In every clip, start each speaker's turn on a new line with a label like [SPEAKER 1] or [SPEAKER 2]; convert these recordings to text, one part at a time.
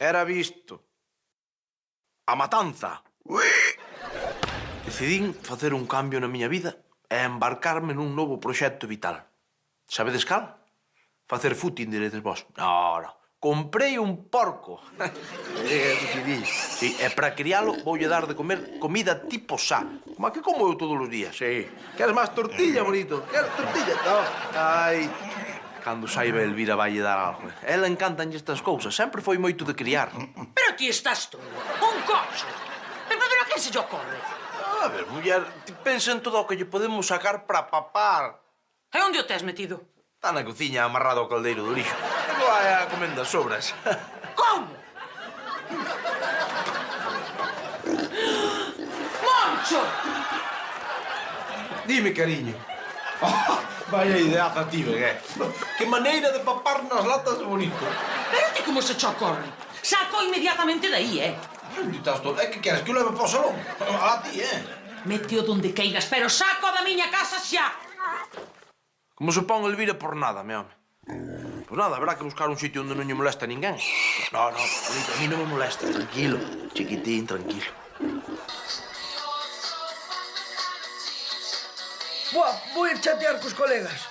[SPEAKER 1] era visto. A matanza. Decidín facer un cambio na miña vida e embarcarme nun novo proxecto vital. Sabedes cal? Facer footing, diredes vos. No. Comprei un porco. Sí, e para crialo voulle dar de comer comida tipo sá. Como a que como eu todos os días. Sí. Queres máis tortilla, bonito? Queres tortilla? No. Ai. Cando saiba Elvira vaille dar algo. Ela encantanlle estas cousas. Sempre foi moito de criar.
[SPEAKER 2] Pero ti estás todo. Un cocho. Pero a quen se lle ocorre?
[SPEAKER 1] A ver, muller, ti pensa en todo o que lle podemos sacar para papar.
[SPEAKER 2] E onde o tes metido?
[SPEAKER 1] Está na cociña amarrado ao caldeiro do lixo. E vai a comenda sobras.
[SPEAKER 2] Como? Moncho!
[SPEAKER 1] Dime, cariño. Oh, vaya ideaza tive, que maneira de papar nas latas bonito.
[SPEAKER 2] Pero ti como se che ocorre? Saco inmediatamente de aí,
[SPEAKER 1] Onde estás todo? É que queres que o leve para o salón? A ti,
[SPEAKER 2] Meteo donde queiras, pero saco da miña casa xa!
[SPEAKER 1] Como se pon Elvira por nada, me home. Pois nada, habrá que buscar un sitio onde non lle molesta a ninguén. No, bonito, a mí non me molesta. Tranquilo, chiquitín, tranquilo.
[SPEAKER 3] Buah, vou ir chatear cos colegas.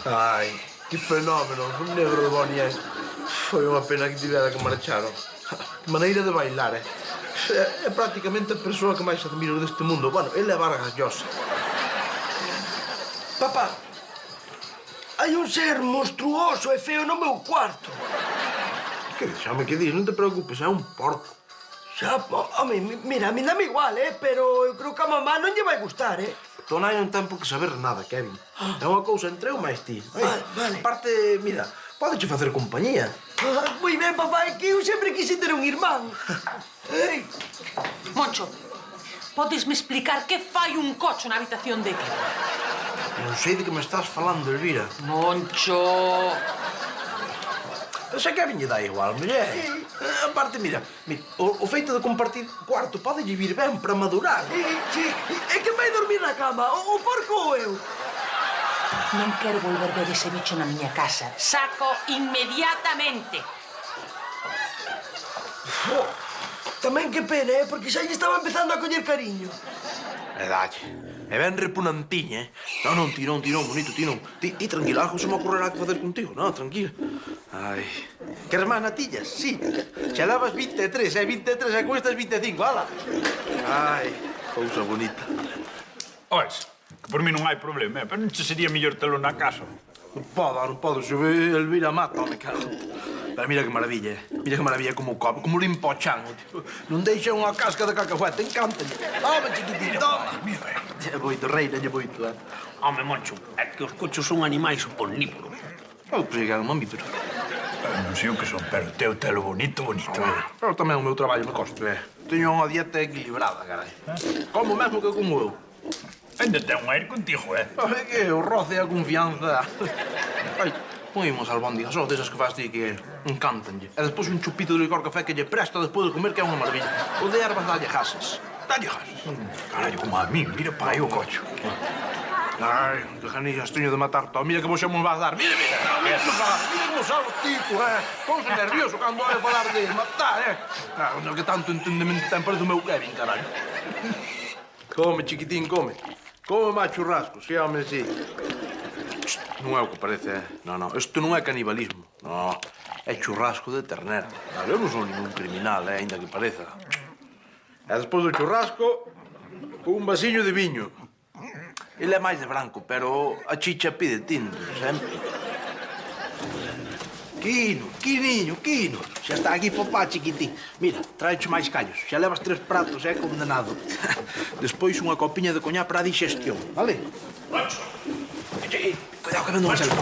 [SPEAKER 1] Ai, que fenómeno, un negro de Bonnie. Foi unha pena que tivera que marcharon. Que maneira de bailar, É prácticamente a persoa que máis admiro deste mundo. Bueno, ele é Vargas Llosa.
[SPEAKER 3] Papá, hai un ser monstruoso e feo no meu cuarto.
[SPEAKER 1] Que deixame que dis, non te preocupes, é un porco.
[SPEAKER 3] Xa, home, mira, a mí dame igual, pero eu creo que a mamá non lle vai gustar,
[SPEAKER 1] Tu non hai un tempo que saber nada, Kevin. É unha cousa entre eu máis ti.
[SPEAKER 3] Vale.
[SPEAKER 1] Aparte, mira, pódeche facer compañía.
[SPEAKER 3] Moi ben, papá, é que eu sempre quise ter un irmán. Ei.
[SPEAKER 2] Moncho, podesme explicar que fai un cocho na habitación de que?
[SPEAKER 1] Non sei de que me estás falando, Elvira.
[SPEAKER 2] Moncho!
[SPEAKER 1] Pero xa Kevin lle dá igual, muller. Aparte, mira, o feito de compartir cuarto podelle vir ben para madurar.
[SPEAKER 3] Sí, é que vai dormir na cama, o porco ou eu?
[SPEAKER 2] Non quero volver ver ese bicho na miña casa. Saco inmediatamente.
[SPEAKER 3] Tamén que pena, porque xa lle estaba empezando a coller cariño.
[SPEAKER 1] É dalle. É ben repunantiña, Non, ti non, bonito, ti non. Ti tranquila, algo se me ocorrerá que facer contigo. Non, tranquila. Ai. Queres máis natillas? Sí. Xa levas 23, 23 e cuestas 25, ala. Ai, cousa bonita.
[SPEAKER 4] Oes, que por mí non hai problema, pero non che sería mellor telo na casa.
[SPEAKER 1] Non podo, se ve Elvira mata, me cago. Pero mira que maravilla como come, como limpa o chan. Non deixa unha casca de cacahuete, encanta. Toma, chiquitín, toma. Lle boito, reina, lle boito,
[SPEAKER 5] Home, Moncho, é que os cochos son animais omnívoros.
[SPEAKER 1] Eu pensei que era un mamífero.
[SPEAKER 4] Non sei o que son, pero teu telo bonito.
[SPEAKER 1] Pero tamén o meu traballo me costa, Teño unha dieta equilibrada, carai. Como mesmo que como eu.
[SPEAKER 4] Ainda ten un aire contigo,
[SPEAKER 1] É que o roce e a confianza. Ai, poimos albóndigas, só desas que faz ti que encantanlle. E despois un chupito de licor café que lle presta despois de comer, que é unha maravilla. O de ervas dalle jasas.
[SPEAKER 4] Dalle jasas. Carallo, como a mí, mira pa aí o cocho.
[SPEAKER 1] Ai, que janillas teño de matar todo. Mira que vos xa me vas dar. Mira como sabe o tipo, Ponse nervioso cando vai falar de matar, Non que tanto entendemento ten parece o meu Kevin, caralho. Come, chiquitín, come. Come máis churrasco, sí, home, sí. Non é o que parece, Non, isto non é canibalismo. Non, é churrasco de ternera. Eu non sou ningún criminal, aínda que pareza. E despois do churrasco, un vasiño de viño. Ele é máis de branco, pero a chicha pide tinto, sempre. Quino. Xa está aquí papá, chiquitín. Mira, traecho máis callos. Xa levas 3 pratos, condenado. Despois unha copiña de coñá para a digestión, vale?
[SPEAKER 5] Moncho!
[SPEAKER 1] Cuidado que vendo unha selva.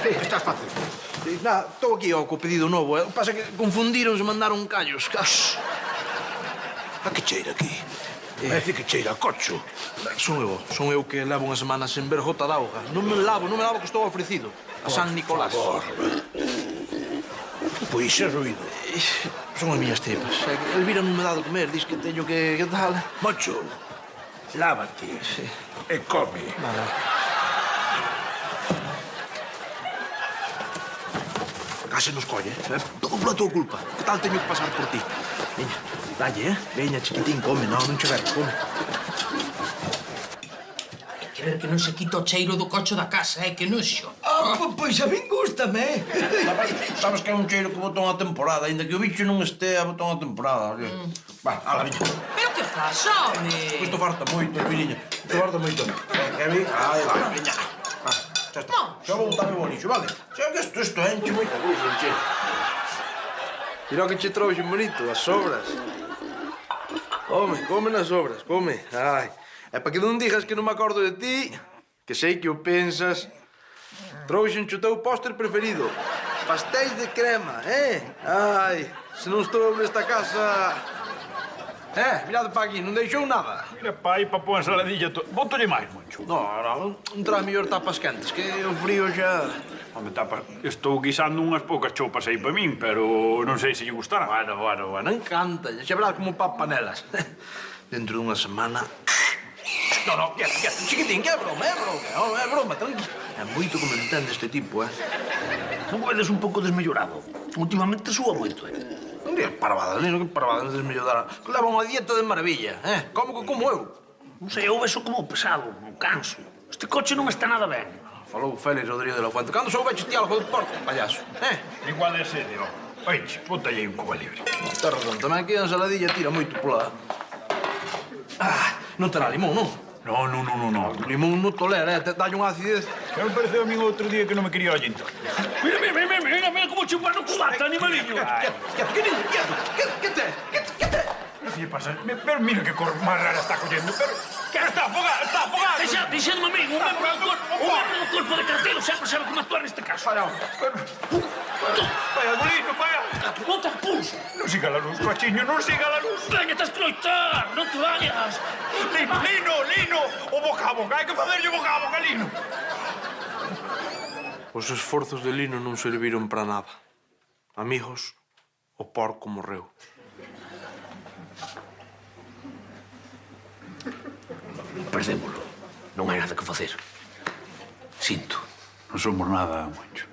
[SPEAKER 1] Que estás facendo? Nada, estou aquí co pedido novo. Pasa que confundíronse e mandaron callos. A que cheira aquí?
[SPEAKER 4] Parece que cheira a cocho.
[SPEAKER 1] Son eu que levo unha semana sen ver gota de auga. Non me lavo que estou ofrecido. A San Nicolás.
[SPEAKER 4] Pois é ruído.
[SPEAKER 1] Son as miñas tripas. Elvira non me dá de comer, diz que teño que tal.
[SPEAKER 4] Moncho, lávate e come.
[SPEAKER 1] Vale. case nos colle. Todo pola tua culpa. Que tal teño que pasar por ti? Veña, dalle, Veña, chiquitín, come. Non che verás, come.
[SPEAKER 2] Hai que ver que non se quita o cheiro do cocho da casa, que noxo.
[SPEAKER 3] Pois a min gústame.
[SPEAKER 1] Sabes que é un cheiro que botou unha temporada, ainda que o bicho non estea, botou unha temporada. Va, ala, veña.
[SPEAKER 2] Pero que faz, home?
[SPEAKER 1] Isto farta moito, Piriña. Isto farta moito. Que vi? Ai, va, veña. Xa está. Xa vou botar o lixo, vale? Xa que isto enche moita cousa, enche. Mira o que che trouxe, bonito, as sobras. Come nas sobras, come. Ai. E para que non digas que non me acordo de ti, que sei que o pensas, trouxenche o teu póster preferido. Pastéis de crema, Ai, se non estou nesta casa... mirade para aquí, non deixou nada.
[SPEAKER 4] Mira, pa aí, pa pôr a ensaladilla... Bótolle máis, Moncho.
[SPEAKER 1] Non, entra mellor tapas quentes, que o frío xa...
[SPEAKER 4] Home, tapas, estou guisando unhas poucas chopas aí para min, pero non sei se lle gustará.
[SPEAKER 1] Bueno, encanta. Xa verás como papanelas. Dentro dunha semana... No, quieto, chiquitín, que é broma, é broma, tranquilo. É moito como entende este tipo,
[SPEAKER 5] Non vedes un pouco desmellorado. Últimamente súa moito,
[SPEAKER 1] Non digas parvadas, Nino, que parvadas desmellodara. Que leva unha dieta de maravilla, Como que como eu.
[SPEAKER 5] Non sei, eu vexo como pesado, un canso. Este coche non está nada ben.
[SPEAKER 1] Falou Félix Rodríguez de la Fuente. Cando soubeches ti algo de porco, payaso,
[SPEAKER 4] Igual é sede, ó. Oiche, pontalle aí un cuba libre.
[SPEAKER 1] Tens razón, tamén aquí a ensaladilla tira moito pola... Non terá limón, non?
[SPEAKER 4] No.
[SPEAKER 1] O limón non tolera, dalle unha acidez.
[SPEAKER 4] Xa me pareceu a min outro día que non me quería ollentar.
[SPEAKER 5] Mira como chupar no cubata, animaliño.
[SPEAKER 1] Quieto, que te?
[SPEAKER 4] Que lle pasa? Pero mira que cor máis rara está collendo, pero... Que está afogado!
[SPEAKER 5] Deixadme a mí, un membro do corpo de cartelo sempre sabe como actuar neste caso.
[SPEAKER 4] Falla, Molino, falla!
[SPEAKER 5] Bota o pulso.
[SPEAKER 4] Non siga la luz, cochiño, non siga la luz!
[SPEAKER 5] Veña, te escroitar, non te vayas.
[SPEAKER 4] Lino! O boca a boca, hai que facerlle boca a boca, Lino!
[SPEAKER 1] Os esforzos de Lino non serviron para nada. Amigos, o porco morreu.
[SPEAKER 5] Perdémolo. Non hai nada que facer. Sinto.
[SPEAKER 4] Non somos nada, Moncho.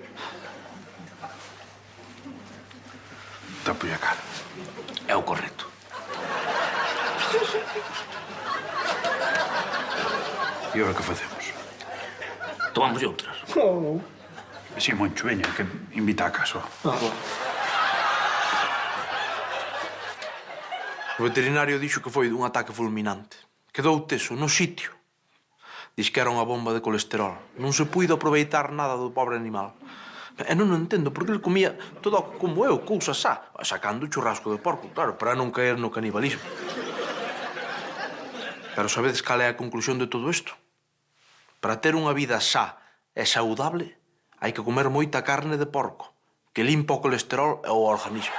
[SPEAKER 4] Tapolle a cara.
[SPEAKER 5] É o correcto.
[SPEAKER 4] E agora que facemos?
[SPEAKER 5] Tomamos outras.
[SPEAKER 4] Si, Moncho, veña, que invita a casa.
[SPEAKER 1] O veterinario dixo que foi dun ataque fulminante. Quedou teso no sitio. Diz que era unha bomba de colesterol. Non se puido aproveitar nada do pobre animal. E non o entendo, porque ele comía todo como eu, cousa xa, sacando o churrasco de porco, claro, para non caer no canibalismo. Pero sabedes cal é a conclusión de todo isto? Para ter unha vida xa e saudable, hai que comer moita carne de porco, que limpa o colesterol e o organismo.